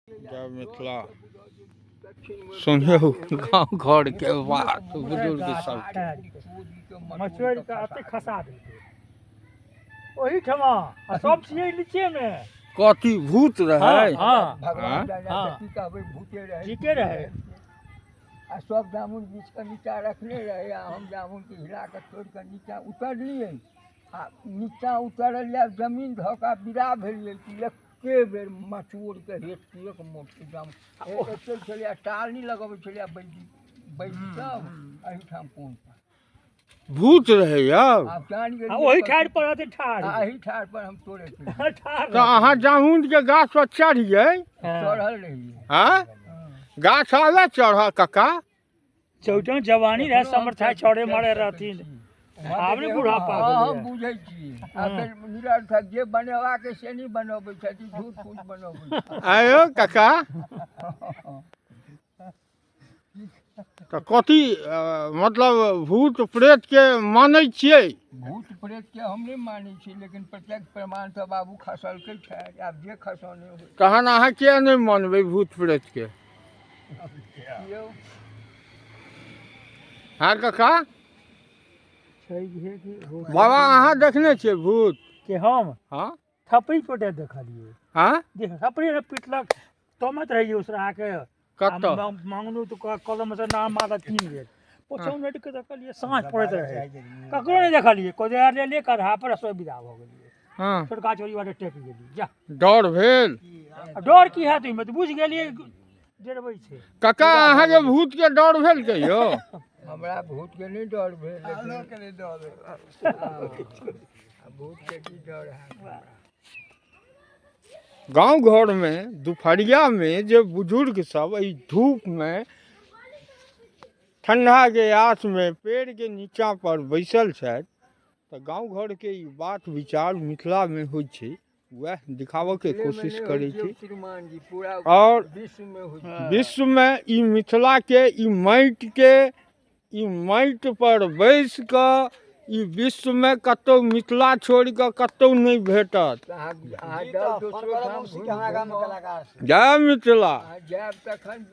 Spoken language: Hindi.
जय मिथिला सुनियो गाँव घर के बात बुजुर्ग सब मछुआरे का अते खसा देलकै ओही ठमा आ सब छियै नीचे में कथी भूत रहे भगवान हाँ? की कहबै भूते रहे ठीके रहे आ सब जामुन बीच के नीचा रखने रहे आ हम जामुन के हिला के छोड़ के नीचा उतरलियै आ नीचा उतरल जमीन धोका बिरा भेलियै कि एके बेर मचोर के हेठ एक मोट जाम एते छलिया टाल नहीं लगबै छलिया बैठी सब एहिठाम पहुँच भूत रहे यार। आप जान गेलियै आ ओही ठाड़ पर अते ठाड़ एही ठाड़ पर हम तोड़े थे ठाड़ तो अहाँ जामुन के गाछ पर चढ़िए चढ़ल रहियै हाँ? गाछ आवे चढ़ कका चौटन जवानी रहे समर्था छोड़े मारे रहथिन आबने बुढ़ापा हम बुझै छी आ फेर निरर्थक जे बनेवा के से नहीं बनबै छथि झूठ फूट बनबै आयो कका तो कथी मतलब भूत प्रेत के मानै छियै? भूत प्रेत के हम नहीं मानै छी लेकिन प्रत्यक्ष प्रमाण से बाबू खसलकै छै आब जे खसौने होय तहन अहाँ किया नहीं मानबै भूत प्रेत के? यौ हाँ कका छै जे कि बाबा अहाँ देखने छियै भूत? के हम हाँ थपड़ी पटे देखलियै हाँ देख थपड़ी ने पिटलक तमत रहिए उसरा के कत्तो मांगलू तो कलम से नाम मारा 3 बेर पोछौ नेट के देखलिए सांझ पड़त रहे ककरो नहीं देखलिए कोदेर ले ले कढ़ा पर सो विदा भ गेलिए हाँ छोटका चोरी वाले टेक गेली जा डर भेल डर की है तुम बुझ गेलिए डरबै छै कका अहाँ के भूत के डर भेल कहियो? हमरा भूत के नहीं डर भेल लेकिन के नहीं डर भूत के की डर है गांव घर में दुपहरिया में जो बुजुर्ग सब ई धूप में ठंडा के आस में पेड़ के नीचा पर बैसल छथि तो गांव घर के ई बात विचार मिथिला में होइ छै वह दिखावे के कोशिश करै छी श्रीमान जी पूरा और विश्व में होय विश्व में ई मिथिला के ई माटि पर बैस कऽ ई विश्व में कतौ मिथिला छोड़ कऽ कतौ नहीं भेटत। अहाँ दोसरो ठाम घुमि जय मिथिला। जायब तखन